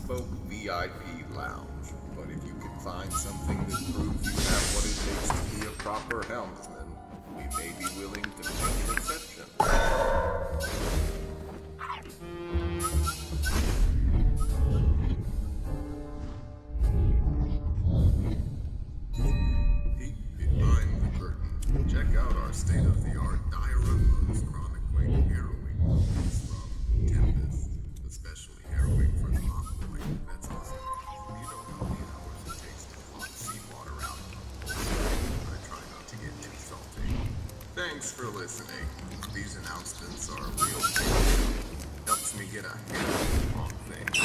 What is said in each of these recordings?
bespoke VIP lounge, but if you can find something that proves you have what it takes to be a proper helmsman, we may be willing to make an exception. Peek behind the curtain. Check out our state-of-the-art dioramas chronicling harrowing moments from Tempest, especially harrowing for the mom boy. That's awesome. You don't know the hours it takes to pump seawater out of them. I try not to get too salty. Thanks for listening. These announcements are real big. Helps me get a handle on things.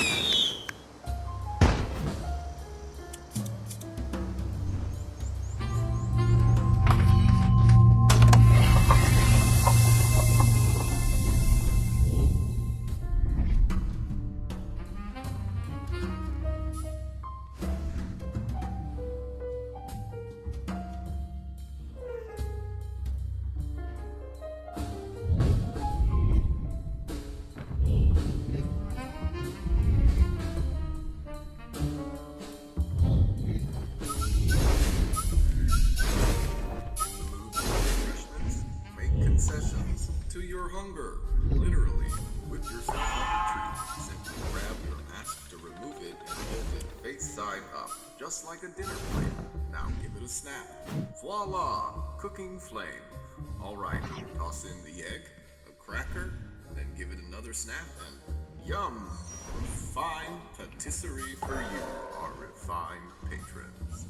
Concessions to your hunger. Literally, whip yourself up a treat. Simply grab your mask to remove it and hold it face side up, just like a dinner plate. Now give it a snap. Voila! Cooking flame. Alright, toss in the egg, a cracker, then give it another snap, and yum! Refined patisserie for you, our refined patrons.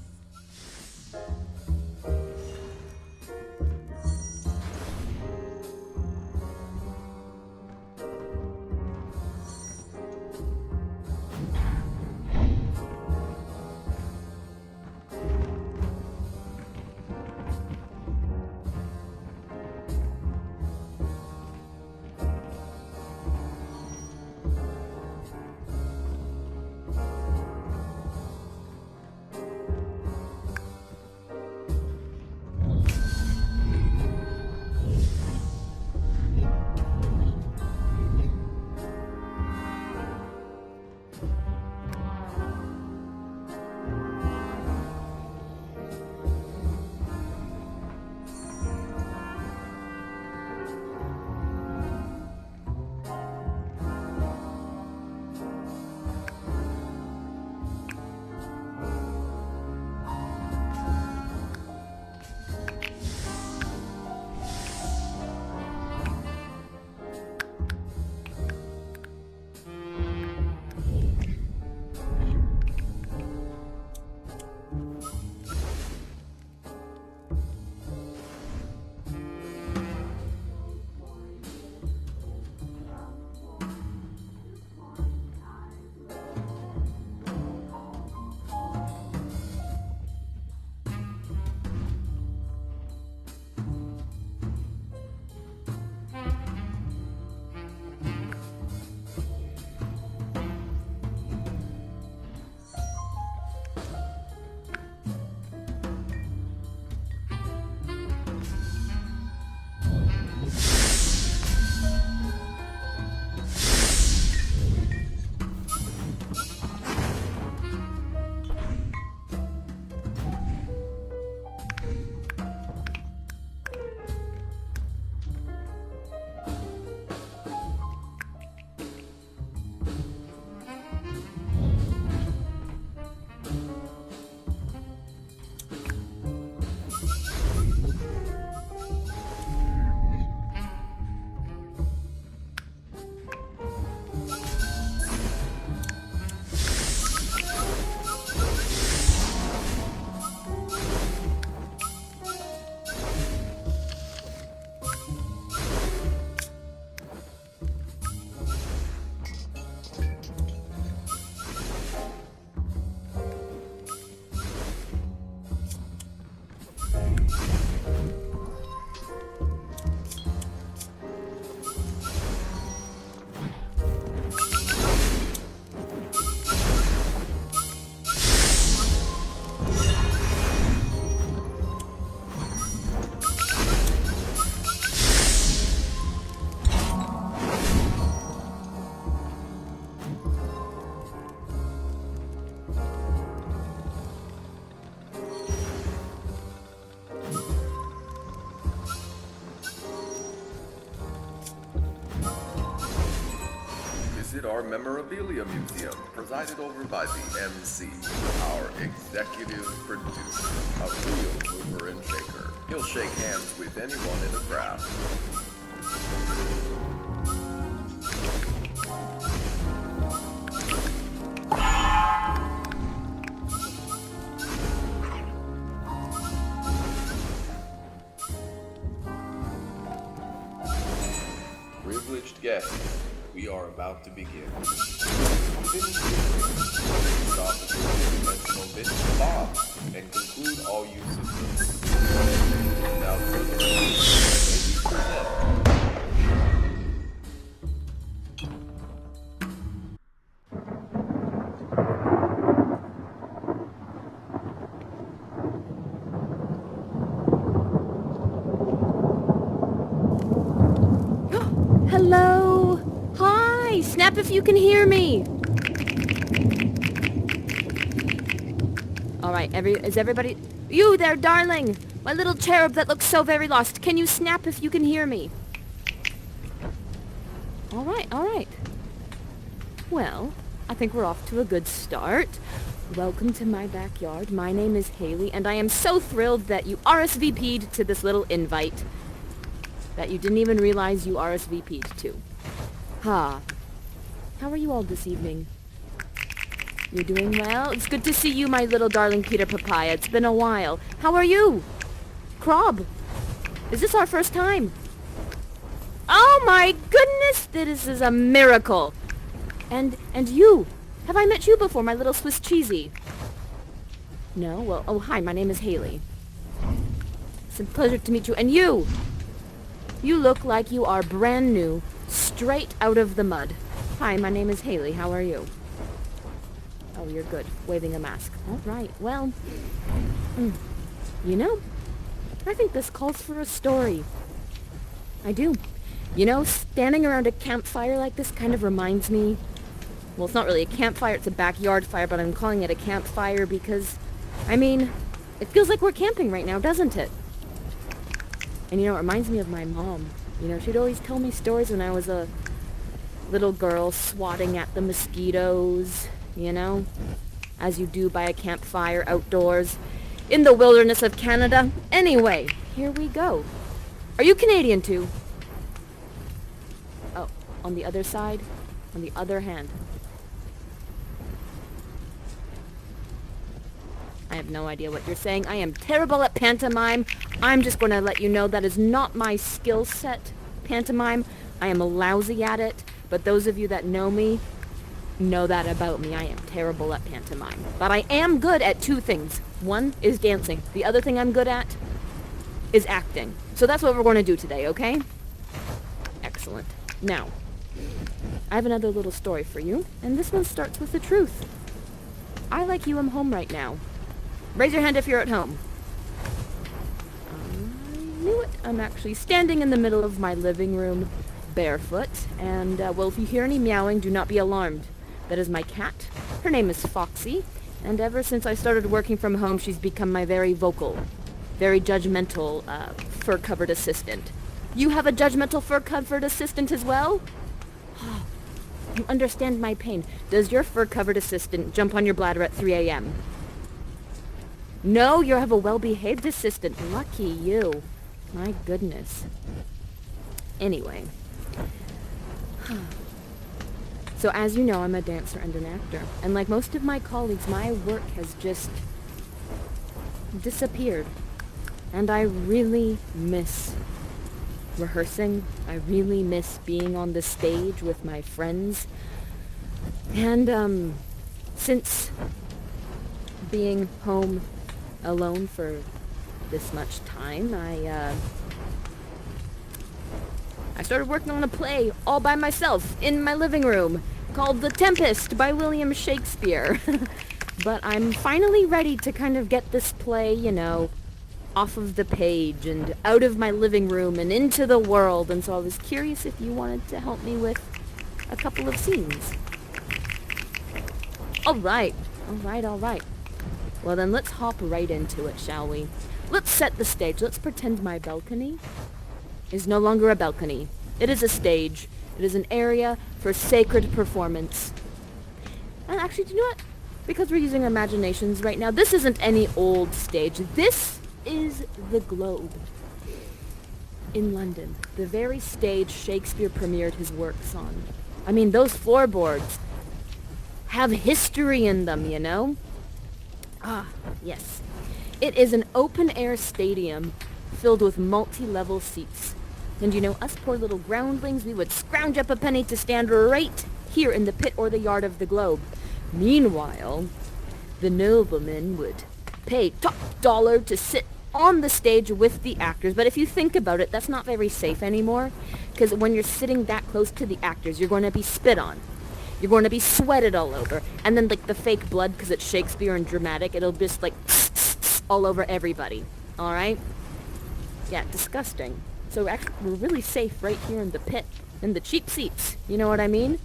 visit our memorabilia museum, presided over by the MC, our executive producer, a real mover and shaker. He'll shake hands with anyone in the crowd. Privileged guests, we are about to begin. Finish stop at the dimensional bits of Bob and conclude all use of them. Without further ado, may we present. Hello? Hi! Snap if you can hear me! Alright, is everybody... You there, darling! My little cherub that looks so very lost. Can you snap if you can hear me? Alright. Well, I think we're off to a good start. Welcome to my backyard. My name is Haylee, and I am so thrilled that you RSVP'd to this little invite that you didn't even realize you RSVP'd to. How are you all this evening? You're doing well? It's good to see you, my little darling Peter Papaya. It's been a while. How are you? Crob, is this our first time? Oh my goodness, this is a miracle. And you, have I met you before, my little Swiss cheesy? No? Well, oh hi, my name is Haylee. It's a pleasure to meet you. And you look like you are brand new, straight out of the mud. Hi, my name is Haylee. How are you? Oh, you're good. Waving a mask. All right. Well, you know, I think this calls for a story. I do. You know, standing around a campfire like this kind of reminds me... Well, it's not really a campfire. It's a backyard fire, but I'm calling it a campfire because, I mean, it feels like we're camping right now, doesn't it? And, you know, it reminds me of my mom. You know, she'd always tell me stories when I was a little girl swatting at the mosquitoes, you know, as you do by a campfire outdoors in the wilderness of Canada. Anyway, here we go. Are you Canadian too? Oh, on the other side? On the other hand. I have no idea what you're saying. I am terrible at pantomime. I'm just going to let you know that is not my skill set, pantomime. I am lousy at it, but those of you that know me know that about me. I am terrible at pantomime. But I am good at two things. One is dancing. The other thing I'm good at is acting. So that's what we're going to do today, okay? Excellent. Now, I have another little story for you, and this one starts with the truth. I, like you, am home right now. Raise your hand if you're at home. I knew it. I'm actually standing in the middle of my living room, barefoot, and, well, if you hear any meowing, do not be alarmed. That is my cat. Her name is Foxy, and ever since I started working from home, she's become my very vocal, very judgmental, fur-covered assistant. You have a judgmental fur-covered assistant as well? You understand my pain. Does your fur-covered assistant jump on your bladder at 3 a.m.? No, you have a well-behaved assistant. Lucky you. My goodness. Anyway. So as you know, I'm a dancer and an actor. And like most of my colleagues, my work has just disappeared. And I really miss rehearsing. I really miss being on the stage with my friends. And since being home alone for this much time, I started working on a play all by myself in my living room called The Tempest by William Shakespeare. But I'm finally ready to kind of get this play, you know, off of the page and out of my living room and into the world. And so I was curious if you wanted to help me with a couple of scenes. All right. Well, then let's hop right into it, shall we? Let's set the stage. Let's pretend my balcony is no longer a balcony. It is a stage. It is an area for sacred performance. And actually, do you know what? Because we're using our imaginations right now, this isn't any old stage. This is the Globe in London, the very stage Shakespeare premiered his works on. I mean, those floorboards have history in them, you know? Ah, yes. It is an open-air stadium filled with multi-level seats. And you know, us poor little groundlings, we would scrounge up a penny to stand right here in the pit or the yard of the Globe. Meanwhile, the nobleman would pay top dollar to sit on the stage with the actors. But if you think about it, that's not very safe anymore. Because when you're sitting that close to the actors, you're going to be spit on. You're going to be sweated all over. And then like the fake blood, because it's Shakespeare and dramatic, it'll just like all over everybody. Alright? Yeah, disgusting. So actually, we're really safe right here in the pit. In the cheap seats. You know what I mean?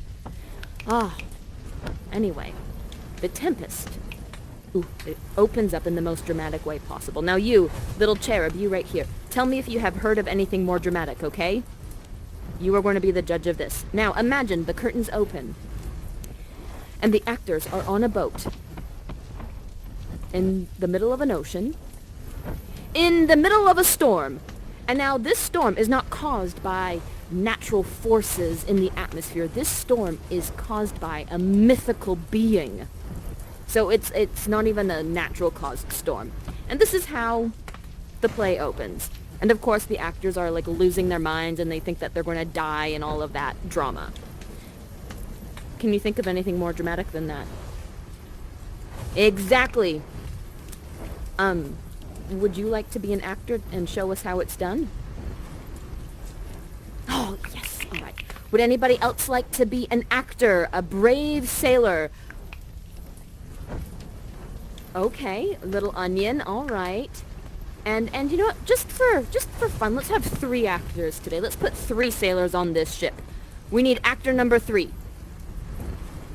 Ah. Anyway. The Tempest. Ooh, it opens up in the most dramatic way possible. Now you, little cherub, you right here. Tell me if you have heard of anything more dramatic, okay? You are going to be the judge of this. Now, imagine the curtains open. And the actors are on a boat. In the middle of an ocean. In the middle of a storm. And now this storm is not caused by natural forces in the atmosphere. This storm is caused by a mythical being. So it's not even a natural caused storm. And this is how the play opens. And of course the actors are like losing their minds and they think that they're going to die and all of that drama. Can you think of anything more dramatic than that? Exactly. Would you like to be an actor and show us how it's done? Oh, yes. All right. Would anybody else like to be an actor, a brave sailor? Okay, little onion, all right. And you know what? Just for fun, let's have 3 actors today. Let's put 3 sailors on this ship. We need actor number 3.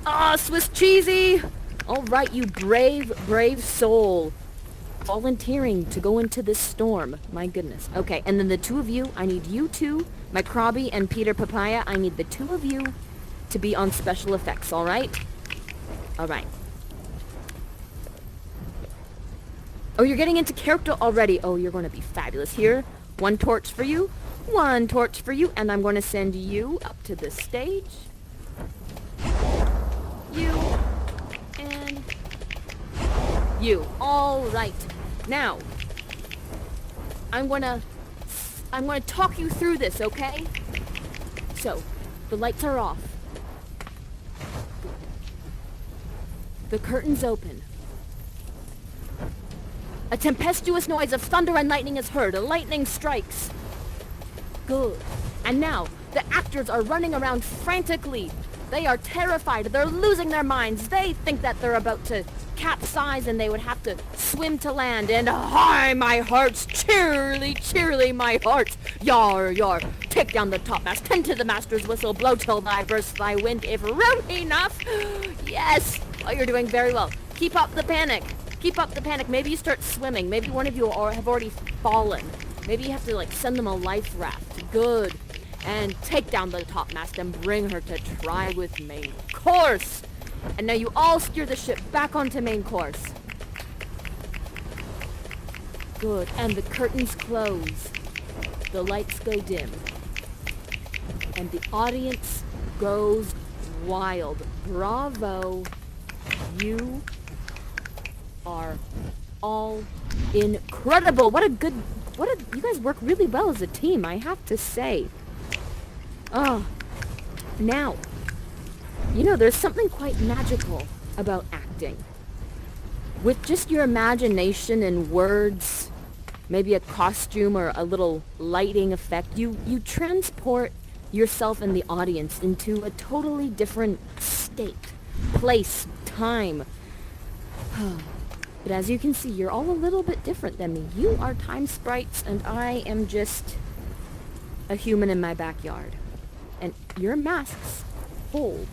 Ah, Swiss cheesy! All right, you brave soul. Volunteering to go into this storm. My goodness. Okay, and then the 2 of you, I need you 2, Microbi and Peter Papaya, I need the 2 of you to be on special effects, all right? All right. Oh, you're getting into character already. Oh, you're going to be fabulous. Here, 1 torch for you, 1 torch for you, and I'm going to send you up to the stage. You, and you. All right. Now, I'm going to talk you through this, okay? So, the lights are off. The curtains open. A tempestuous noise of thunder and lightning is heard. Lightning strikes. Good. And now, the actors are running around frantically. They are terrified. They're losing their minds. They think that they're about to capsize and they would have to swim to land. And hi, my hearts, cheerily, cheerily, my hearts. Yar, yar. Take down the topmast. Tend to the master's whistle. Blow till thy burst thy wind, if room enough. Yes. Oh, you're doing very well. Keep up the panic. Keep up the panic. Maybe you start swimming. Maybe one of you have already fallen. Maybe you have to, like, send them a life raft. Good. And take down the topmast and bring her to try with main course. And now you all steer the ship back onto main course. Good. And the curtains close. The lights go dim. And the audience goes wild. Bravo. You are all incredible. You guys work really well as a team, I have to say. Oh, now, you know, there's something quite magical about acting. With just your imagination and words, maybe a costume or a little lighting effect, you transport yourself and the audience into a totally different state, place, time. But as you can see, you're all a little bit different than me. You are time sprites, and I am just a human in my backyard. And your masks hold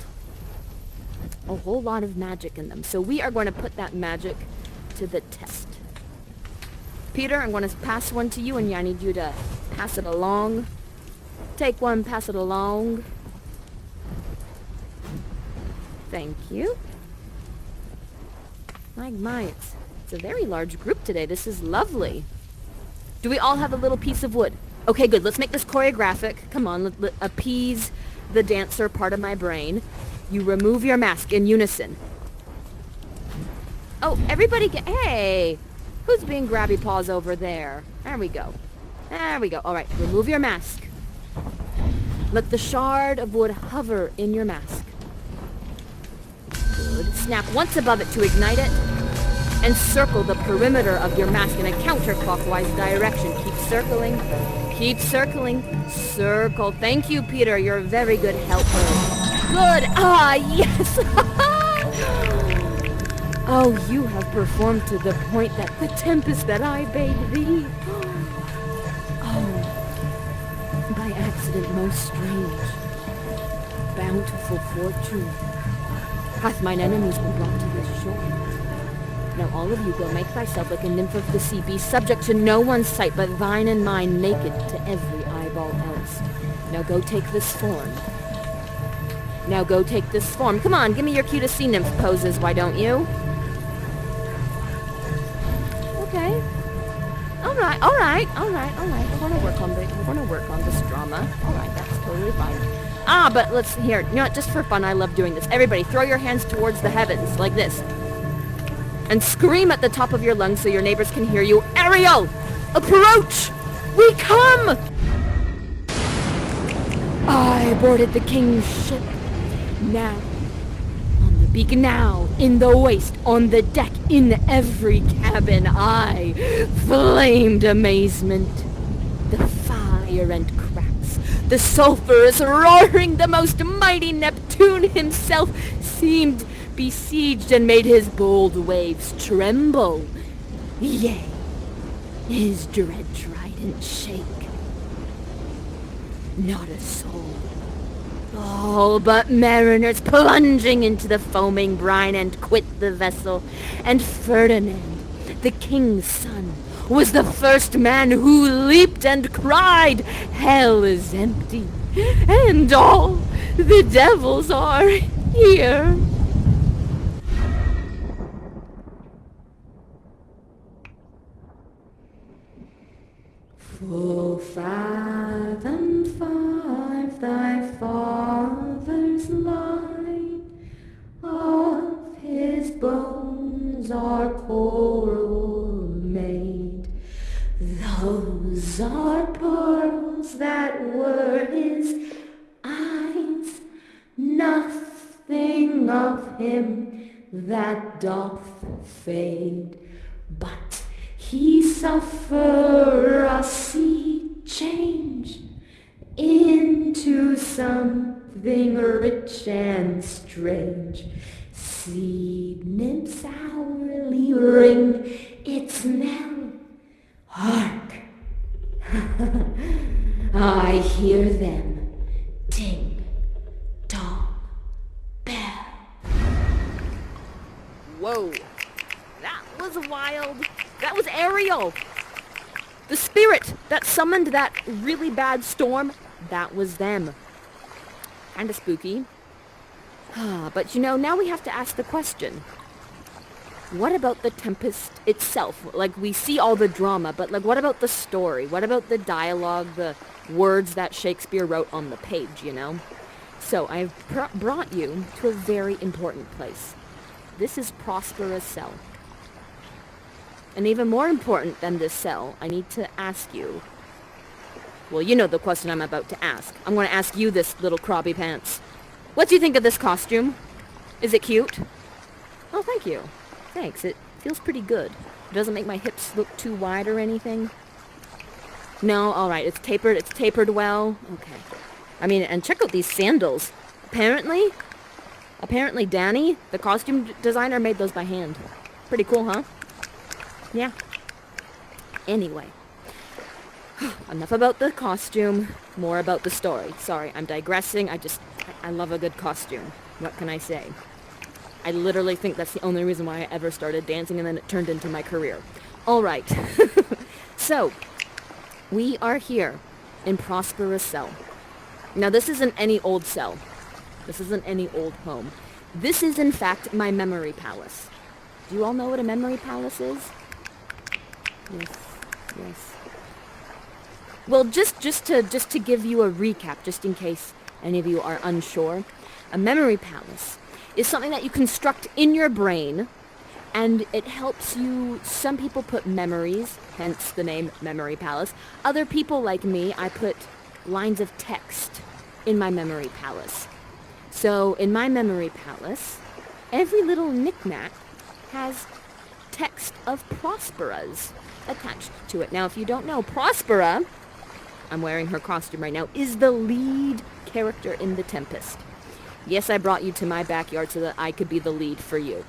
a whole lot of magic in them. So we are going to put that magic to the test. Peter, I'm going to pass one to you, and I need you to pass it along. Take one, pass it along. Thank you. My, it's a very large group today. This is lovely. Do we all have a little piece of wood? Okay, good. Let's make this choreographic. Come on, let appease the dancer part of my brain. You remove your mask in unison. Oh, everybody hey! Who's being grabby paws over there? There we go. There we go. All right, remove your mask. Let the shard of wood hover in your mask. Good. Snap once above it to ignite it. And circle the perimeter of your mask in a counterclockwise direction. Keep circling. Keep circling. Circle. Thank you, Peter. You're a very good helper. Good. Ah, yes. Oh, you have performed to the point that the tempest that I bade thee. Oh, by accident most strange. Bountiful fortune. Hath mine enemies been brought to this shore. Now all of you go make thyself like a nymph of the sea, be subject to no one's sight but thine and mine, naked to every eyeball else. Now go take this form. Now go take this form. Come on, give me your cutest sea nymph poses, why don't you? Okay. Alright. We're gonna work on this drama. Alright, that's totally fine. But let's hear, you know what, just for fun, I love doing this. Everybody, throw your hands towards the heavens, like this. And scream at the top of your lungs so your neighbors can hear you. Ariel! Approach! We come! I boarded the king's ship. Now, on the beacon now, in the waist, on the deck, in every cabin, I flamed amazement. The fire and cracks, the sulphur is roaring, the most mighty Neptune himself seemed besieged and made his bold waves tremble. Yea, his dread trident shake. Not a soul. All but mariners plunging into the foaming brine and quit the vessel. And Ferdinand, the king's son, was the first man who leaped and cried, "Hell is empty, and all the devils are here." Full 5 thy father's line, of his bones are coral made. Those are pearls that were his eyes, nothing of him that doth fade, but he suffer a sea change into something rich and strange. Seed nymphs hourly ring its knell. Hark! I hear them ting, tong, bell. Whoa! That was wild! That was Ariel! The spirit that summoned that really bad storm, that was them. Kinda spooky. But you know, now we have to ask the question. What about the Tempest itself? Like, we see all the drama, but like, what about the story? What about the dialogue, the words that Shakespeare wrote on the page, you know? So, I've brought you to a very important place. This is Prosperous Cell. And even more important than this cell, I need to ask you. Well, you know the question I'm about to ask. I'm going to ask you this, little crobby pants. What do you think of this costume? Is it cute? Oh, thank you. Thanks. It feels pretty good. It doesn't make my hips look too wide or anything. No, alright. It's tapered well. Okay. I mean, and check out these sandals. Apparently Danny, the costume designer, made those by hand. Pretty cool, huh? Yeah. Anyway. Enough about the costume, more about the story. Sorry, I'm digressing. I love a good costume. What can I say? I literally think that's the only reason why I ever started dancing, and then it turned into my career. Alright. So, we are here in Prosperous Cell. Now, this isn't any old cell. This isn't any old home. This is, in fact, my memory palace. Do you all know what a memory palace is? Yes, yes. Well, just to give you a recap, just in case any of you are unsure, a memory palace is something that you construct in your brain, and it helps you. Some people put memories, hence the name Memory Palace. Other people, like me, I put lines of text in my memory palace. So in my memory palace, every little knickknack has text of Prosperas attached to it. Now, if you don't know, Prospera, I'm wearing her costume right now, is the lead character in the Tempest. Yes, I brought you to my backyard so that I could be the lead for you.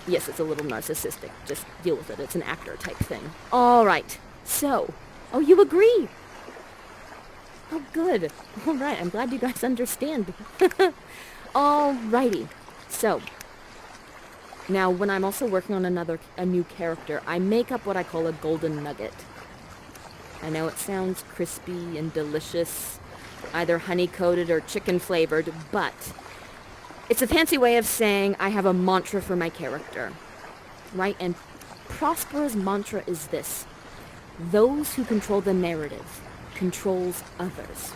Yes, it's a little narcissistic. Just deal with it. It's an actor type thing. All right. So, oh, you agree? Oh, good. All right. I'm glad you guys understand. All righty. So, now when I'm also working on a new character, I make up what I call a golden nugget. I know it sounds crispy and delicious, either honey-coated or chicken-flavored, but it's a fancy way of saying I have a mantra for my character, right? And Prospera's mantra is this: those who control the narrative controls others.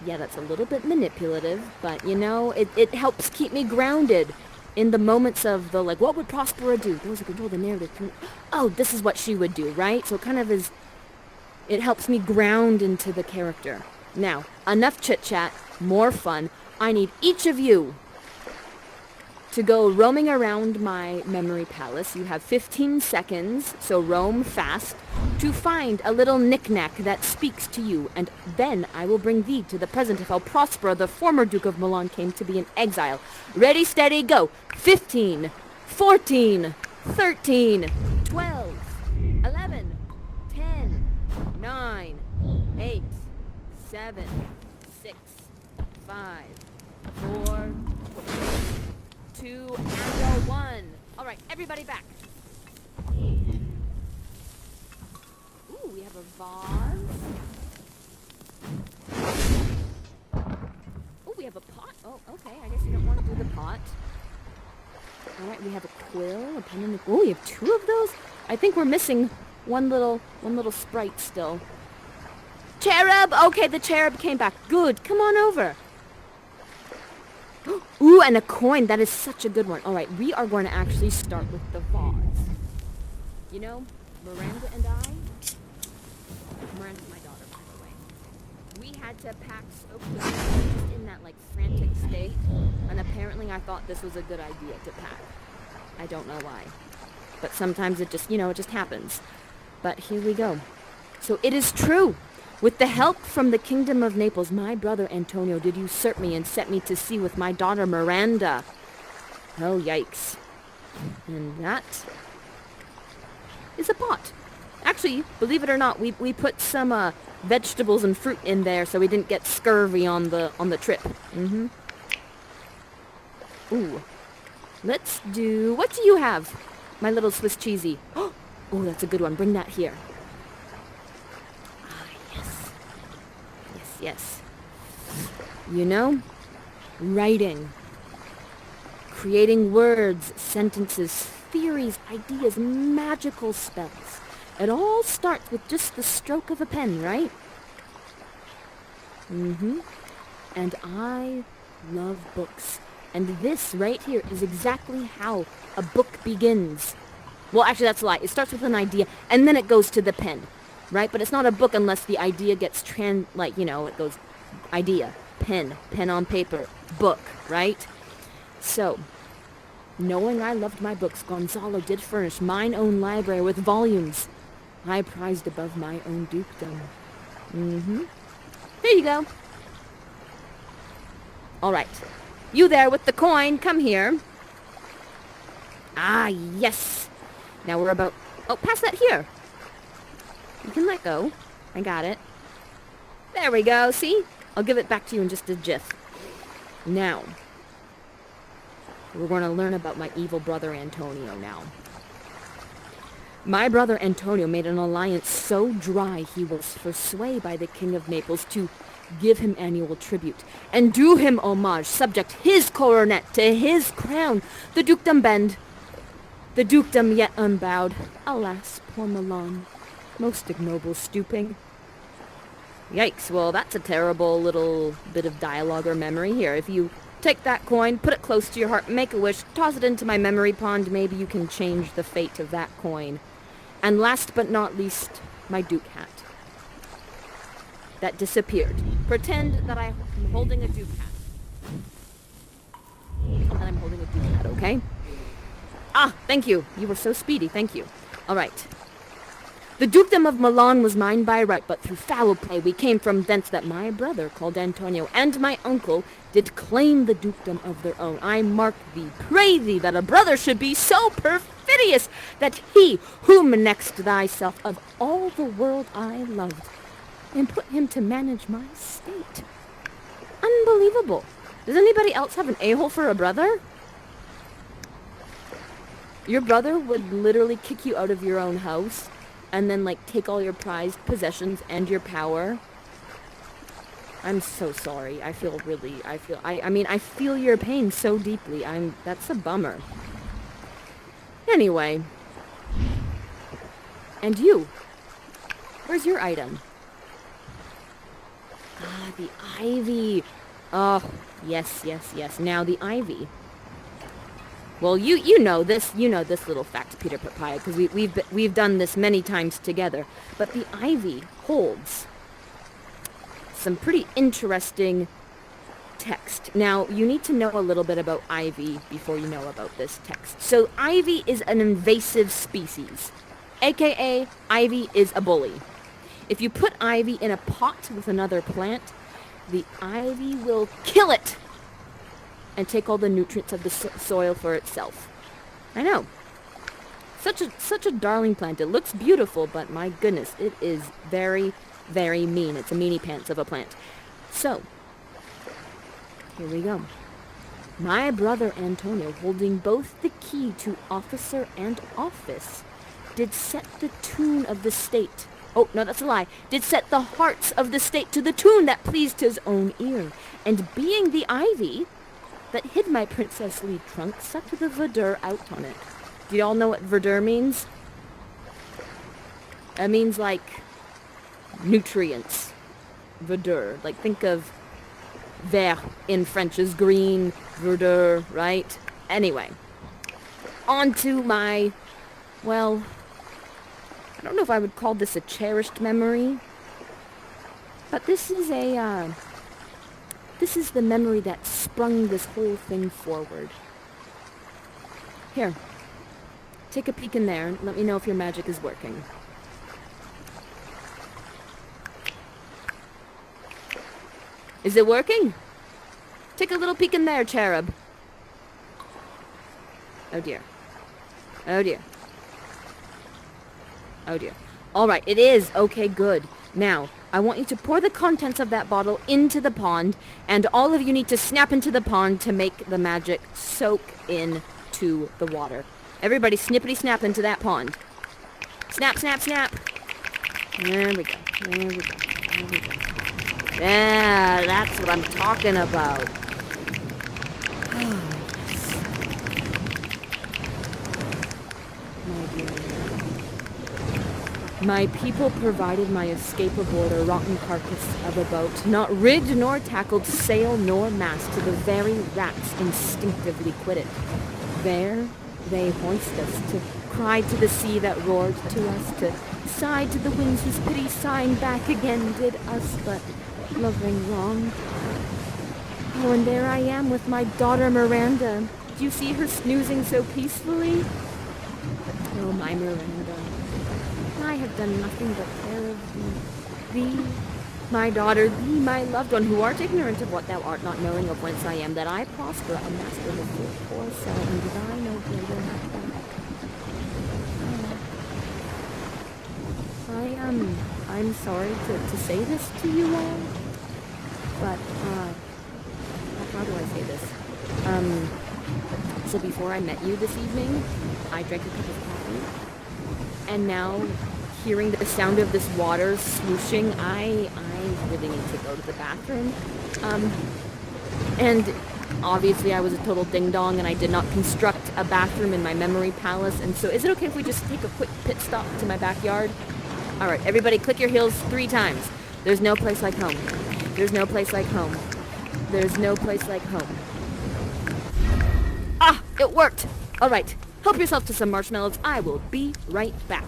Yeah, that's a little bit manipulative, but, you know, it helps keep me grounded in the moments of the, like, what would Prospera do? Those who control the narrative. Oh, this is what she would do, right? So it kind of is, it helps me ground into the character. Now, enough chit-chat, more fun. I need each of you to go roaming around my memory palace. You have 15 seconds, so roam fast, to find a little knick-knack that speaks to you, and then I will bring thee to the present of how Prospera, the former Duke of Milan, came to be in exile. Ready, steady, go! 15, 14, 13, 12, 11, 10, 9, 8, 7, 6, 5, 4, 2, and 1. All right, everybody back. Ooh, we have a vase. Oh, we have a pot. Oh, okay. I guess you don't want to do the pot. All right, we have a quill, a pen, and oh, we have 2 of those. I think we're missing one little sprite still. Cherub. Okay, the cherub came back. Good. Come on over. Ooh, and a coin. That is such a good one. All right, we are going to actually start with the vase. You know, Miranda's my daughter, by the way. We had to pack so quickly, just in that, like, frantic state, and apparently I thought this was a good idea to pack. I don't know why. But sometimes it just, it just happens. But here we go. So it is true. With the help from the Kingdom of Naples, my brother Antonio did usurp me and set me to sea with my daughter Miranda. Oh, yikes. And that is a pot. Actually, believe it or not, we put some vegetables and fruit in there so we didn't get scurvy on the trip. Mm-hmm. Ooh. Let's do... What do you have, my little Swiss cheesy? Oh, that's a good one. Bring that here. Yes. You know, writing, creating words, sentences, theories, ideas, magical spells. It all starts with just the stroke of a pen, right? Mm-hmm. And I love books. And this right here is exactly how a book begins. Well, actually, that's a lie. It starts with an idea, and then it goes to the pen. Right? But it's not a book unless the idea gets it goes idea, pen on paper, book, right? So, knowing I loved my books, Gonzalo did furnish mine own library with volumes I prized above my own dukedom. Mm-hmm. Here you go. All right. You there with the coin, come here. Ah, yes. Now we're about... Oh, pass that here. You can let go. I got it. There we go, see? I'll give it back to you in just a jiff. Now, we're going to learn about my evil brother Antonio now. My brother Antonio made an alliance so dry he was persuaded by the King of Naples to give him annual tribute, and do him homage, subject his coronet to his crown, the dukedom bend, the dukedom yet unbowed. Alas, poor Milan, most ignoble stooping. Yikes, well that's a terrible little bit of dialogue or memory here. If you take that coin, put it close to your heart, make a wish, toss it into my memory pond, maybe you can change the fate of that coin. And last but not least, my duke hat. That disappeared. Pretend that I'm holding a duke hat. Pretend that I'm holding a duke hat, okay? Ah, thank you. You were so speedy, thank you. Alright. The dukedom of Milan was mine by right, but through foul play we came from thence that my brother, called Antonio, and my uncle did claim the dukedom of their own. I mark thee, pray thee, that a brother should be so perfidious, that he, whom next thyself of all the world I loved, and put him to manage my state. Unbelievable. Does anybody else have an a-hole for a brother? Your brother would literally kick you out of your own house and then, like, take all your prized possessions and your power. I'm so sorry. I feel your pain so deeply. That's a bummer. Anyway. And you? Where's your item? Ah, the ivy. Oh, yes. Now the ivy. Well, you know this little fact, Peter Papaya, because we've done this many times together. But the ivy holds some pretty interesting text. Now, you need to know a little bit about ivy before you know about this text. So, ivy is an invasive species, aka ivy is a bully. If you put ivy in a pot with another plant, the ivy will kill it and take all the nutrients of the soil for itself. I know. Such a darling plant. It looks beautiful, but my goodness, it is very, very mean. It's a meanie pants of a plant. So, here we go. My brother Antonio, holding both the key to officer and office, did set the tune of the state. Oh, no, that's a lie. Did set the hearts of the state to the tune that pleased his own ear. And being the ivy that hid my princessly trunk, sucked the verdure out on it. Do y'all know what verdure means? It means, like, nutrients. Verdure. Like, think of vert in French is green, verdure, right? Anyway. On to my, well, I don't know if I would call this a cherished memory, but this is the memory that sprung this whole thing forward. Here. Take a peek in there and let me know if your magic is working. Is it working? Take a little peek in there, cherub. Oh dear. Oh dear. Oh dear. Alright, it is. Okay, good. Now, I want you to pour the contents of that bottle into the pond, and all of you need to snap into the pond to make the magic soak into the water. Everybody snippity snap into that pond. Snap, snap, snap. There we go. There we go. There we go. Yeah, that's what I'm talking about. Oh, yes. My dear. My people provided my escape aboard a rotten carcass of a boat, not rigged nor tackled, sail nor mast, till the very rats instinctively quit it. There they hoist us, to cry to the sea that roared to us, to sigh to the winds whose pity sighing back again did us but loving wrong. Oh, and there I am with my daughter Miranda. Do you see her snoozing so peacefully? Oh, my Miranda. I have done nothing but care of thee, my daughter, thee, my loved one, who art ignorant of what thou art, not knowing of whence I am, that I prosper, a master of full poor self, and thy no greater nothing. I'm sorry to say this to you all, but, how do I say this? So before I met you this evening, I drank a cup of coffee, and now, hearing the sound of this water swooshing, I really need to go to the bathroom. And obviously I was a total ding-dong and I did not construct a bathroom in my memory palace. And so is it okay if we just take a quick pit stop to my backyard? All right, everybody click your heels 3 times. There's no place like home. There's no place like home. There's no place like home. Ah, it worked. All right, help yourself to some marshmallows. I will be right back.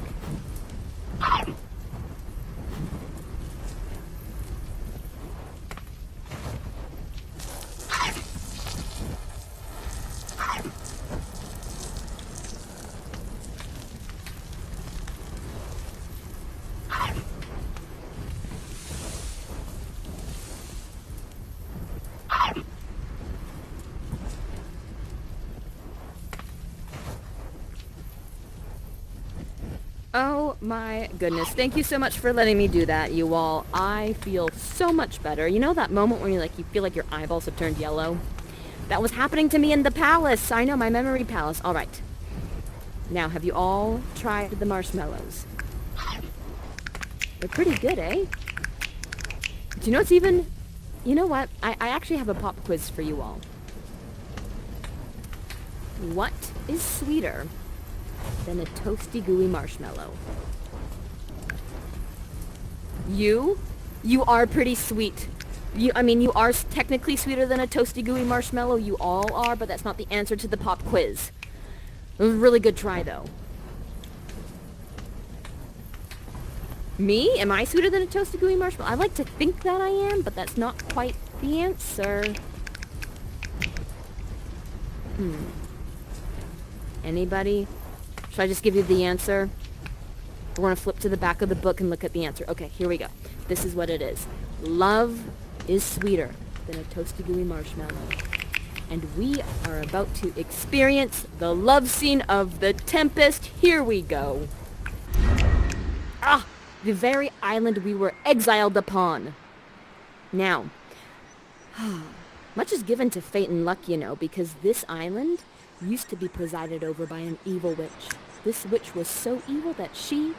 Oh my goodness. Thank you so much for letting me do that, you all. I feel so much better. You know that moment when you feel like your eyeballs have turned yellow? That was happening to me in the palace. I know, my memory palace. All right. Now, have you all tried the marshmallows? They're pretty good, eh? Do you know what's even... You know what? I actually have a pop quiz for you all. What is sweeter than a toasty gooey marshmallow? You are pretty sweet. You are technically sweeter than a toasty gooey marshmallow. You all are, but that's not the answer to the pop quiz. It was a really good try, though. Me? Am I sweeter than a toasty gooey marshmallow? I like to think that I am, but that's not quite the answer. Anybody? Should I just give you the answer? We're going to flip to the back of the book and look at the answer. Okay, here we go. This is what it is. Love is sweeter than a toasty gooey marshmallow. And we are about to experience the love scene of the Tempest. Here we go. Ah, the very island we were exiled upon. Now, much is given to fate and luck, you know, because this island used to be presided over by an evil witch. This witch was so evil that she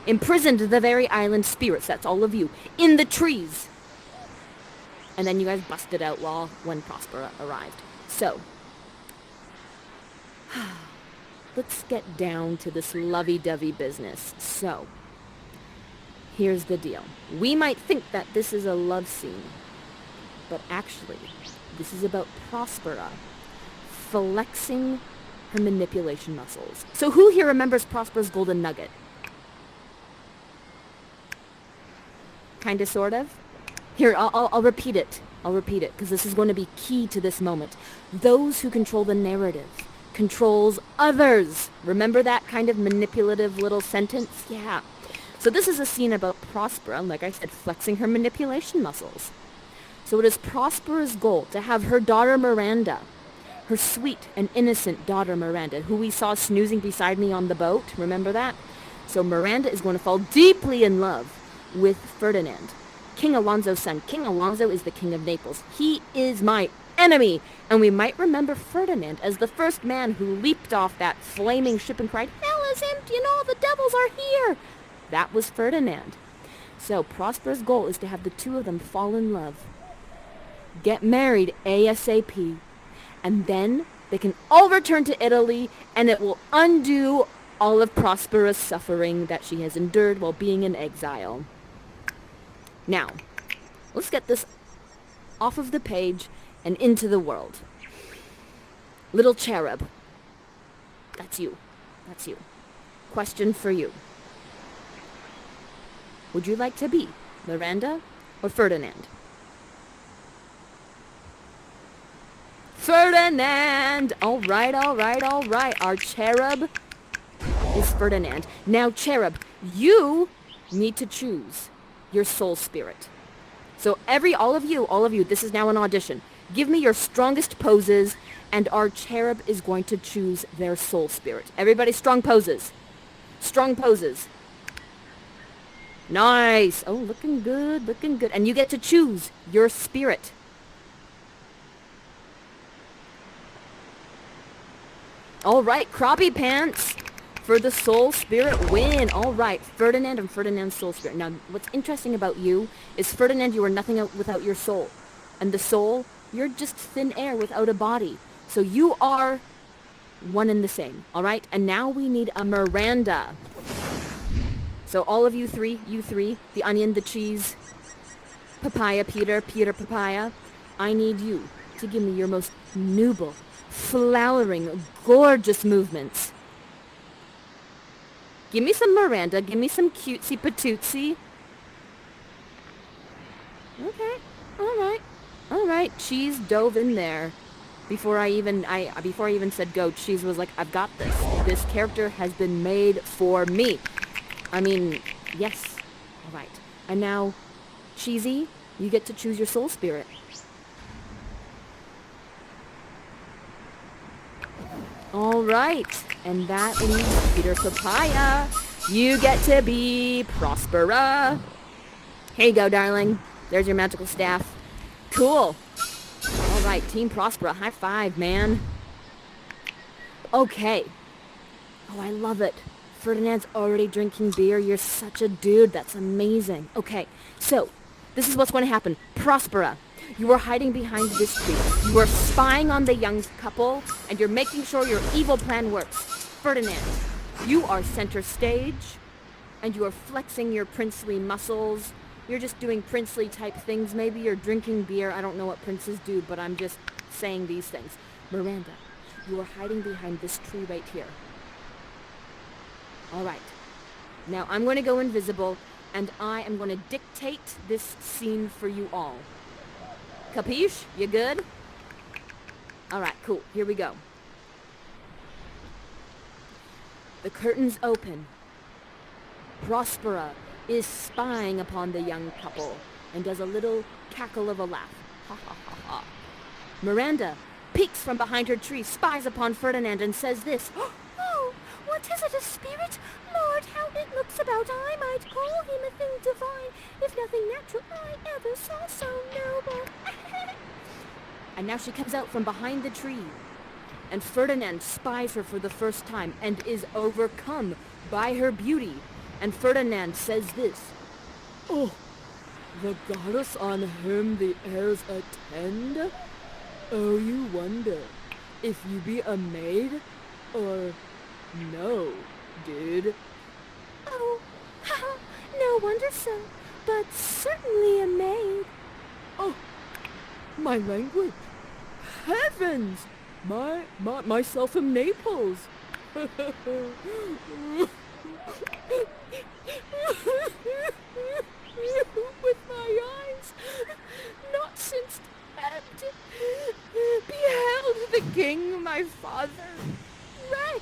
imprisoned the very island spirits, that's all of you, in the trees. And then you guys busted out when Prospera arrived. So, let's get down to this lovey-dovey business. So, here's the deal. We might think that this is a love scene, but actually, this is about Prospera flexing her manipulation muscles. So who here remembers Prospera's golden nugget? Kinda, sort of? Here, I'll repeat it. I'll repeat it, because this is going to be key to this moment. Those who control the narrative controls others. Remember that kind of manipulative little sentence? Yeah. So this is a scene about Prospera, like I said, flexing her manipulation muscles. So it is Prospera's goal to have her daughter Miranda, her sweet and innocent daughter Miranda, who we saw snoozing beside me on the boat. Remember that? So Miranda is going to fall deeply in love with Ferdinand, King Alonso's son. King Alonso is the king of Naples. He is my enemy. And we might remember Ferdinand as the first man who leaped off that flaming ship and cried, "Hell is empty and all the devils are here." That was Ferdinand. So Prospera's goal is to have the two of them fall in love, get married ASAP, and then they can all return to Italy, and it will undo all of Prospera's suffering that she has endured while being in exile. Now, let's get this off of the page and into the world. Little cherub. That's you. That's you. Question for you. Would you like to be Miranda or Ferdinand? Ferdinand! All right, all right, all right. Our cherub is Ferdinand. Now, cherub, you need to choose your soul spirit. So all of you, this is now an audition. Give me your strongest poses, and our cherub is going to choose their soul spirit. Everybody, strong poses. Strong poses. Nice. Oh, looking good, looking good. And you get to choose your spirit. All right, crappie pants. for the soul spirit win. All right, Ferdinand and Ferdinand's soul spirit. Now, what's interesting about you is Ferdinand, you are nothing without your soul. And the soul, you're just thin air without a body. So you are one and the same, all right? And now we need a Miranda. So all of you three, the onion, the cheese, papaya, Peter, papaya, I need you to give me your most noble, flowering, gorgeous movements. Give me some Miranda, give me some cutesy patootsy. Okay, all right, Cheese dove in there. Before I even said go, Cheese was like, I've got this. This character has been made for me. I mean, yes. All right. And now, Cheesy, you get to choose your soul spirit. All right. And that leaves Peter Papaya. You get to be Prospera. Here you go, darling. There's your magical staff. Cool. All right, Team Prospera. High five, man. Okay. Oh, I love it. Ferdinand's already drinking beer. You're such a dude. That's amazing. Okay, so this is what's going to happen. Prospera, you are hiding behind this tree. You are spying on the young couple, and you're making sure your evil plan works. Ferdinand, you are center stage, and you are flexing your princely muscles. You're just doing princely type things. Maybe you're drinking beer. I don't know what princes do, but I'm just saying these things. Miranda, you are hiding behind this tree right here. All right. Now I'm going to go invisible, and I am going to dictate this scene for you all. Capiche? You good? All right, cool. Here we go. The curtains open. Prospera is spying upon the young couple and does a little cackle of a laugh. Ha ha ha ha. Miranda peeks from behind her tree, spies upon Ferdinand, and says this. Oh, what is it, a spirit? Lord, how it looks about, I might call him a thing divine, if nothing natural I ever saw so noble. And now she comes out from behind the tree, and Ferdinand spies her for the first time and is overcome by her beauty. And Ferdinand says this. Oh, the goddess on whom the heirs attend? Oh, you wonder if you be a maid or no, dude. Oh, no wonder so, but certainly a maid. Oh, my language. Heavens! Myself in Naples. With my eyes not since stabbed, beheld the king, my father, wrecked.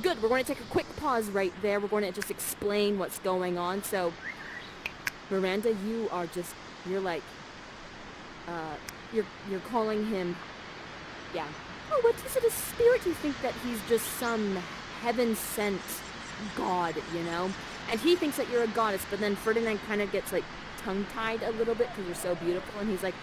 Good, we're going to take a quick pause right there. We're going to just explain what's going on. So, Miranda, you're like, you're calling him, yeah. Oh, what is it, a spirit? You think that he's just some heaven-sent god, you know? And he thinks that you're a goddess, but then Ferdinand kind of gets, like, tongue-tied a little bit because you're so beautiful, and he's like,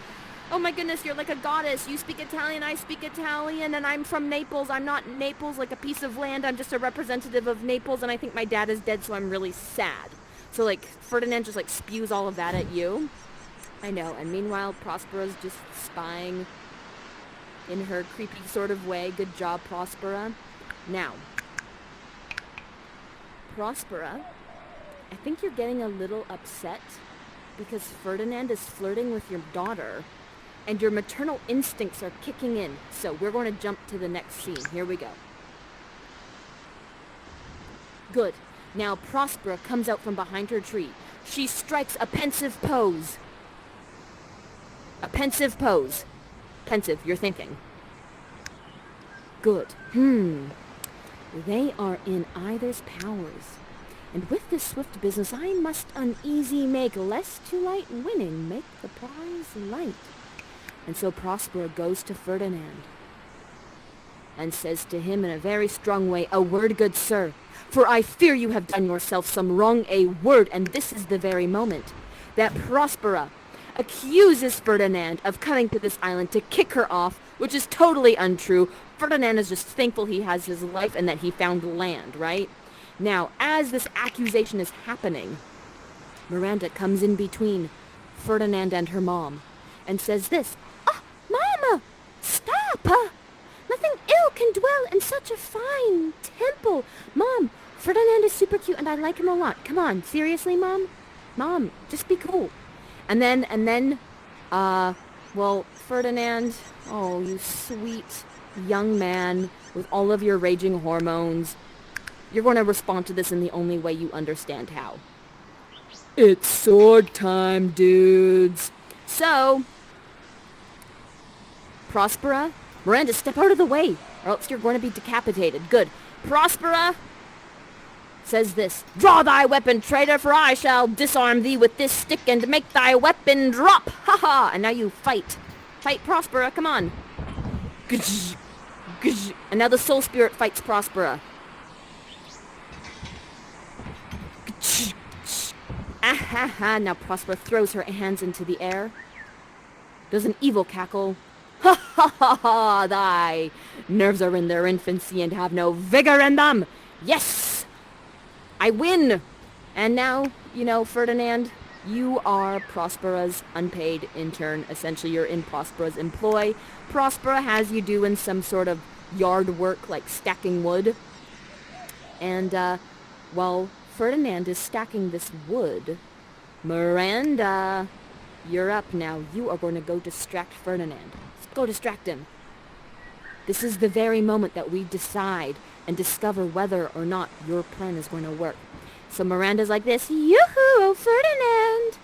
oh my goodness, you're like a goddess. You speak Italian, I speak Italian, and I'm from Naples. I'm not Naples, like a piece of land. I'm just a representative of Naples, and I think my dad is dead, so I'm really sad. So, like, Ferdinand just, like, spews all of that at you. I know, and meanwhile, Prospera's just spying in her creepy sort of way. Good job, Prospera. Now, Prospera, I think you're getting a little upset because Ferdinand is flirting with your daughter and your maternal instincts are kicking in. So we're going to jump to the next scene. Here we go. Good. Now Prospera comes out from behind her tree. She strikes a pensive pose. A pensive pose. Pensive, you're thinking. Good. They are in either's powers. And with this swift business, I must uneasy make, lest to light winning make the prize light. And so Prospera goes to Ferdinand and says to him in a very strong way, a word, good sir, for I fear you have done yourself some wrong, a word, and this is the very moment that Prospera accuses Ferdinand of coming to this island to kick her off, which is totally untrue. Ferdinand is just thankful he has his life and that he found land, right? Now, as this accusation is happening, Miranda comes in between Ferdinand and her mom and says this, "Ah, Mama, stop! Nothing ill can dwell in such a fine temple. Mom, Ferdinand is super cute and I like him a lot. Come on, seriously, Mom? Mom, just be cool." And then, well, Ferdinand, oh, you sweet young man with all of your raging hormones, you're going to respond to this in the only way you understand how. It's sword time, dudes. So, Prospera, Miranda, step out of the way, or else you're going to be decapitated. Good. Prospera says this, "Draw thy weapon, traitor, for I shall disarm thee with this stick and make thy weapon drop. Ha ha! And now you fight. Fight Prospera, come on." And now the soul spirit fights Prospera. Ah-ha-ha. Now Prospera throws her hands into the air, does an evil cackle. Ha ha ha ha! Thy nerves are in their infancy and have no vigor in them. Yes! I win! And now, Ferdinand, you are Prospera's unpaid intern. Essentially, you're in Prospera's employ. Prospera has you doing some sort of yard work, like stacking wood. And, while Ferdinand is stacking this wood, Miranda, you're up now. You are going to go distract Ferdinand. Let's go distract him. This is the very moment that we decide and discover whether or not your plan is going to work. So Miranda's like this, "Yoo-hoo, Ferdinand!"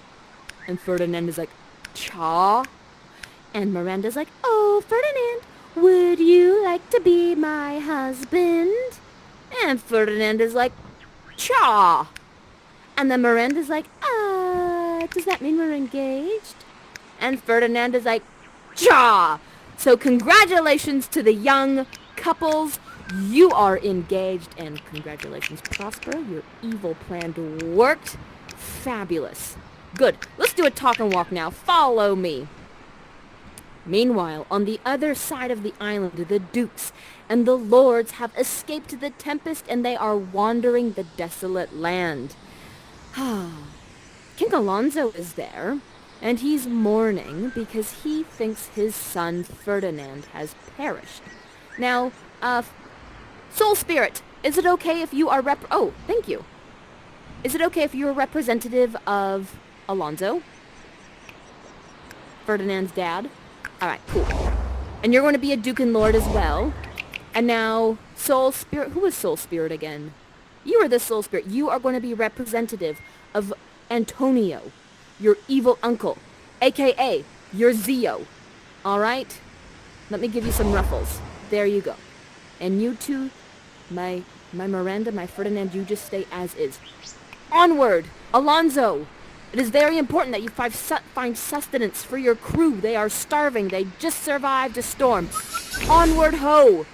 And Ferdinand is like, "Cha?" And Miranda's like, "Oh, Ferdinand, would you like to be my husband?" And Ferdinand is like, "Cha!" And then Miranda's like, does that mean we're engaged?" And Ferdinand is like, "Cha!" So congratulations to the young couples. You are engaged, and congratulations, Prospera. Your evil plan worked. Fabulous. Good. Let's do a talk and walk now. Follow me. Meanwhile, on the other side of the island, the dukes and the lords have escaped the Tempest, and they are wandering the desolate land. King Alonso is there, and he's mourning because he thinks his son Ferdinand has perished. Now, Soul Spirit, is it okay if you are oh, thank you. Is it okay if you're a representative of Alonso? Ferdinand's dad? Alright, cool. And you're going to be a Duke and Lord as well. And now, Soul Spirit, who is Soul Spirit again? You are the Soul Spirit. You are going to be representative of Antonio, your evil uncle, aka your Zio. Alright? Let me give you some ruffles. There you go. And you two, my Miranda, my Ferdinand, you just stay as is. Onward! Alonso! It is very important that you find sustenance for your crew. They are starving. They just survived a storm. Onward ho!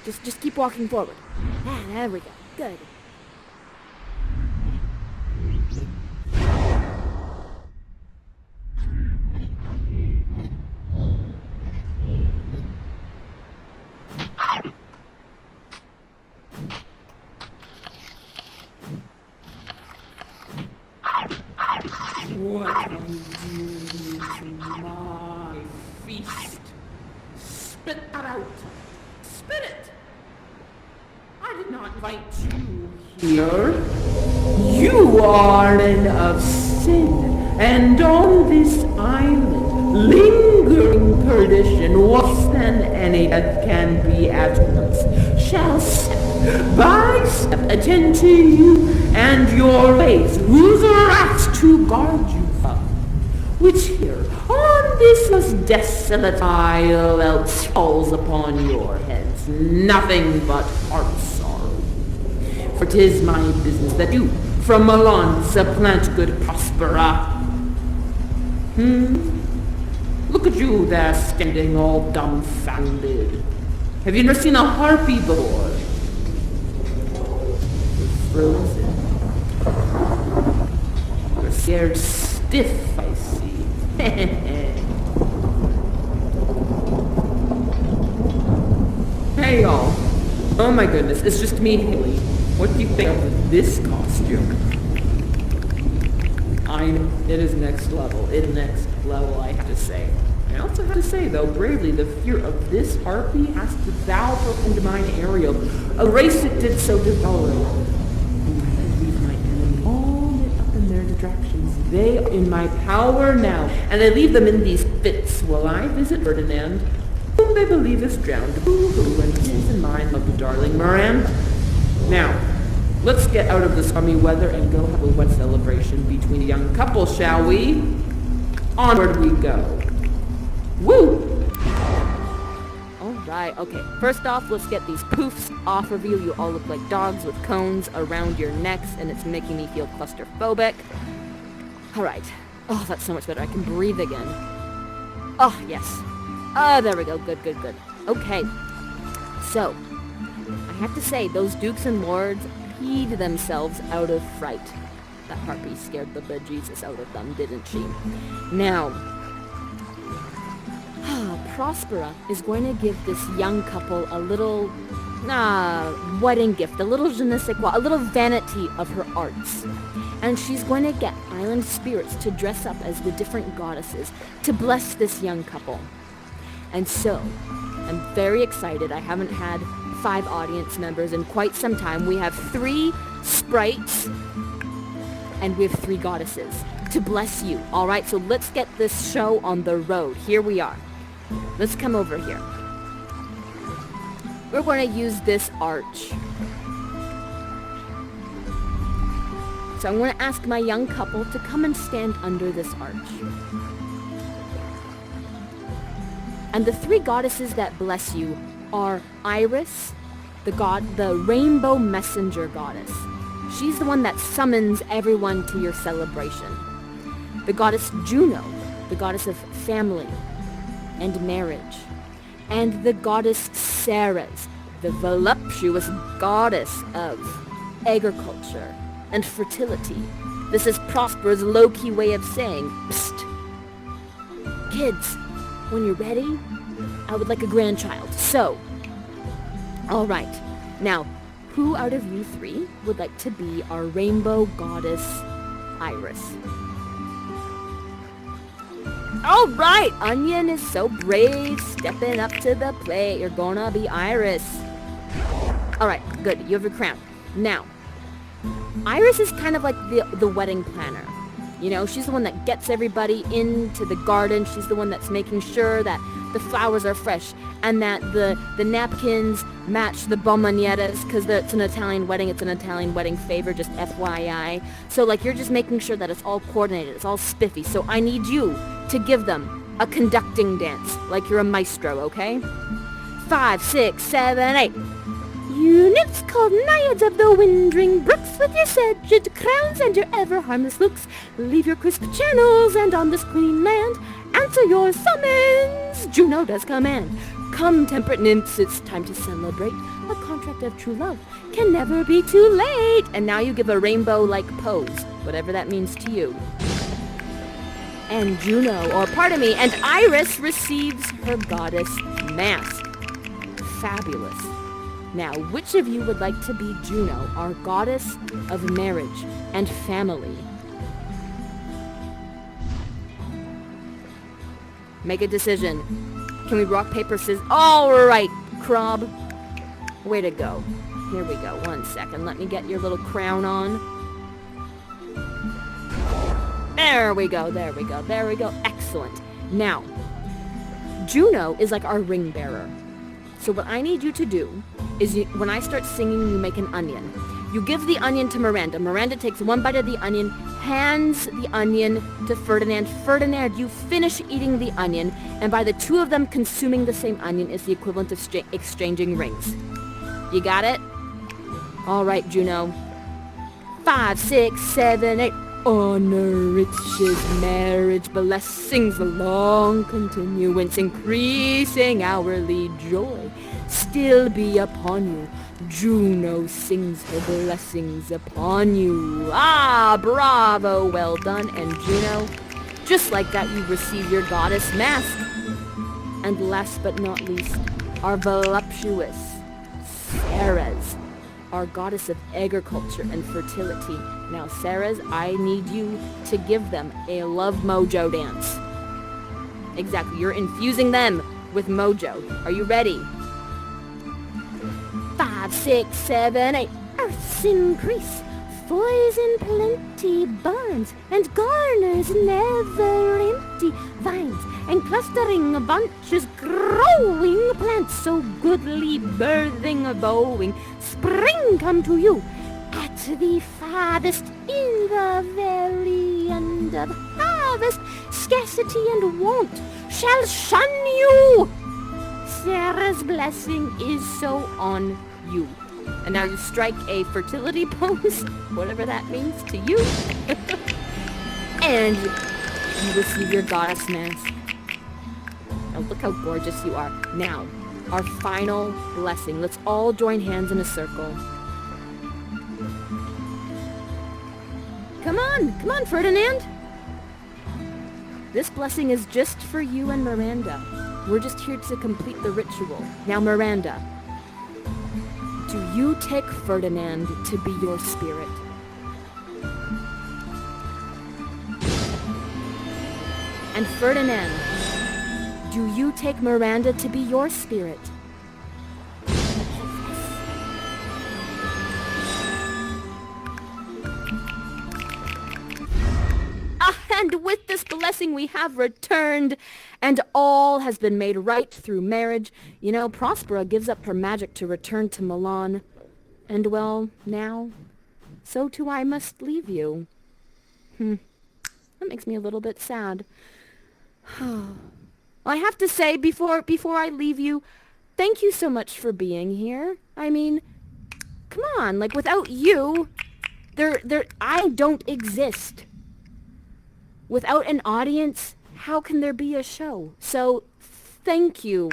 Just keep walking forward. There we go. Good. What are you doing to my feast? Spit that out! Spit it! I did not invite you here. You are men of sin, and on this island, lingering perdition, worse than any that can be at once, shall step by step attend to you and your ways, whose wrath to guard you from, which here, on this most desolate isle, else falls upon your heads nothing but heart sorrow. For 'tis my business that you from Milan supplant good Prospera. Look at you there standing all dumbfounded. Have you never seen a harpy before? You're frozen. You're scared stiff, I see. Hey y'all. Oh my goodness, it's just me, Haylee. What do you think of this costume? It is next level. It is next level, I have to say. I also have to say, though, bravely, the fear of this harpy has to thou into mine Ariel. A race it did so devour. I leave my enemy all lit up in their distractions. They are in my power now, and I leave them in these fits while I visit Ferdinand, whom they believe is drowned. Boo-hoo, and his and mine love the darling Miranda. Now, let's get out of the stormy weather and go have a wet celebration between a young couple, shall we? Onward we go. Woo! Alright, okay. First off, let's get these poofs off of you. You all look like dogs with cones around your necks, and it's making me feel claustrophobic. Alright. Oh, that's so much better. I can breathe again. Oh, yes. Ah, there we go. Good, good, good. Okay. So, I have to say, those dukes and lords peed themselves out of fright. That harpy scared the bejesus out of them, didn't she? Now, Prospera is going to give this young couple a little wedding gift, a little je ne sais quoi, a little vanity of her arts. And she's going to get island spirits to dress up as the different goddesses to bless this young couple. And so, I'm very excited. I haven't had 5 audience members in quite some time. We have 3 sprites and we have 3 goddesses to bless you. All right, so let's get this show on the road. Here we are. Let's come over here. We're going to use this arch. So I'm going to ask my young couple to come and stand under this arch. And the 3 goddesses that bless you are Iris, the rainbow messenger goddess. She's the one that summons everyone to your celebration. The goddess Juno, the goddess of family and marriage. And the goddess Ceres, the voluptuous goddess of agriculture and fertility. This is Prospera's low-key way of saying, psst, kids, when you're ready, I would like a grandchild. So, all right. Now, who out of you 3 would like to be our rainbow goddess, Iris? All right, Onion is so brave, stepping up to the plate. You're gonna be Iris. All right, good. You have your crown. Now, Iris is kind of like the wedding planner. You know, she's the one that gets everybody into the garden. She's the one that's making sure that the flowers are fresh and that the napkins match the bomboniettas because it's an Italian wedding. It's an Italian wedding favor, just FYI. So, like, you're just making sure that it's all coordinated. It's all spiffy. So I need you to give them a conducting dance like you're a maestro, okay? 5, 6, 7, 8. You nymphs called naiads of the windring brooks, with your sedged crowns and your ever-harmless looks, leave your crisp channels and on this green land answer your summons. Juno does command. Come, temperate nymphs, it's time to celebrate. A contract of true love can never be too late. And now you give a rainbow-like pose, whatever that means to you. And and Iris receives her goddess mask. Fabulous. Now, which of you would like to be Juno, our goddess of marriage and family? Make a decision. Can we rock, paper, scissors? All right, Crob. Way to go. Here we go. 1 second. Let me get your little crown on. There we go. There we go. There we go. Excellent. Now, Juno is like our ring bearer. So what I need you to do is when I start singing, you make an onion. You give the onion to Miranda. Miranda takes 1 bite of the onion, hands the onion to Ferdinand. Ferdinand, you finish eating the onion, and by the 2 of them consuming the same onion is the equivalent of exchanging rings. You got it? All right, Juno. 5, 6, 7, 8. Honor, riches, marriage, blessings, long continuance, increasing hourly joy still be upon you. Juno sings her blessings upon you. Ah, bravo, well done. And Juno, just like that, you receive your goddess mask. And last but not least, our voluptuous Ceres, our goddess of agriculture and fertility. Now, Ceres, I need you to give them a love mojo dance. Exactly, you're infusing them with mojo. Are you ready? 5, 6, 7, 8. Earths increase, boys in plenty, barns and garners never empty, vines and clustering bunches, growing plants so goodly, birthing a bowing, spring come to you at the farthest, in the very end of harvest, scarcity and want shall shun you. Sarah's blessing is so on you. And now you strike a fertility pose, whatever that means to you. And you receive your goddess mask. Oh, look how gorgeous you are. Now, our final blessing. Let's all join hands in a circle. Come on, Ferdinand. This blessing is just for you and Miranda. We're just here to complete the ritual. Now, Miranda, do you take Ferdinand to be your spirit? And Ferdinand, do you take Miranda to be your spirit? And with this blessing we have returned, and all has been made right through marriage. You know, Prospera gives up her magic to return to Milan. And well, now, so too I must leave you. That makes me a little bit sad. I have to say, before I leave you, thank you so much for being here. I mean, come on, like without you, I don't exist. Without an audience, how can there be a show? So, thank you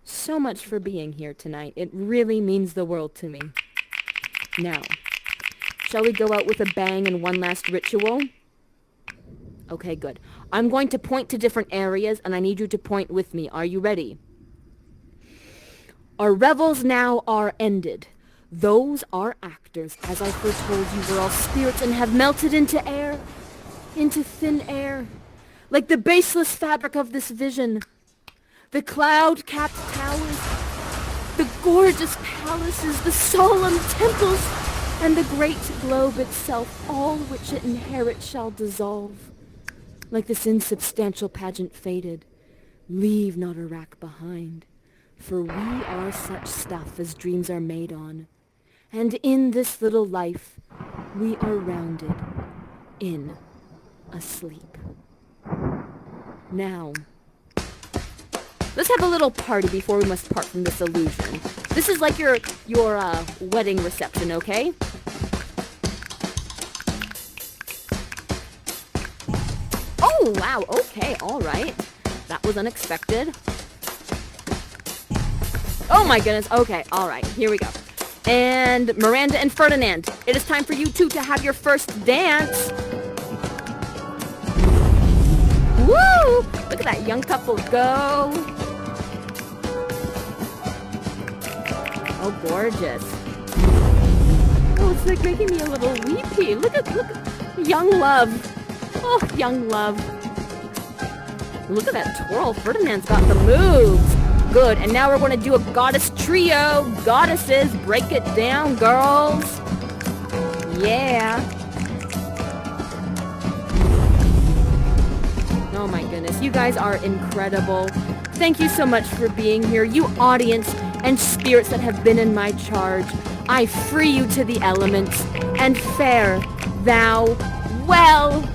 so much for being here tonight. It really means the world to me. Now, shall we go out with a bang and one last ritual? Okay, good. I'm going to point to different areas, and I need you to point with me. Are you ready? Our revels now are ended. Those are actors. As I foretold you, we're all spirits and have melted into air. Into thin air, like the baseless fabric of this vision. The cloud-capped towers, the gorgeous palaces, the solemn temples, and the great globe itself, all which it inherits shall dissolve. Like this insubstantial pageant faded, leave not a rack behind, for we are such stuff as dreams are made on, and in this little life we are rounded in asleep. Now, let's have a little party before we must part from this illusion. This is like your wedding reception, okay? Oh, wow, okay, all right. That was unexpected. Oh my goodness, okay, all right, here we go. And Miranda and Ferdinand, it is time for you two to have your first dance. Woo! Look at that young couple go. Oh, gorgeous. Oh, it's like making me a little weepy. Look at young love. Oh, young love. Look at that twirl. Ferdinand's got the moves. Good. And now we're going to do a goddess trio. Goddesses, break it down, girls. Yeah. Oh my goodness, you guys are incredible. Thank you so much for being here. You audience and spirits that have been in my charge, I free you to the elements, and fare thou well.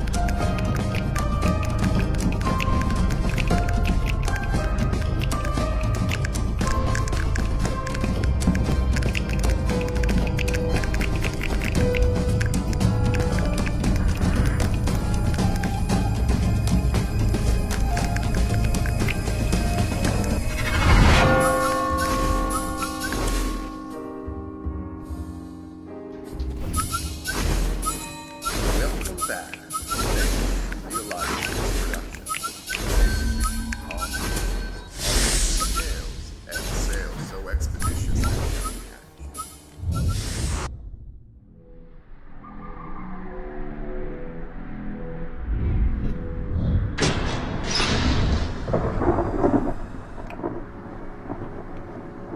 Welcome back.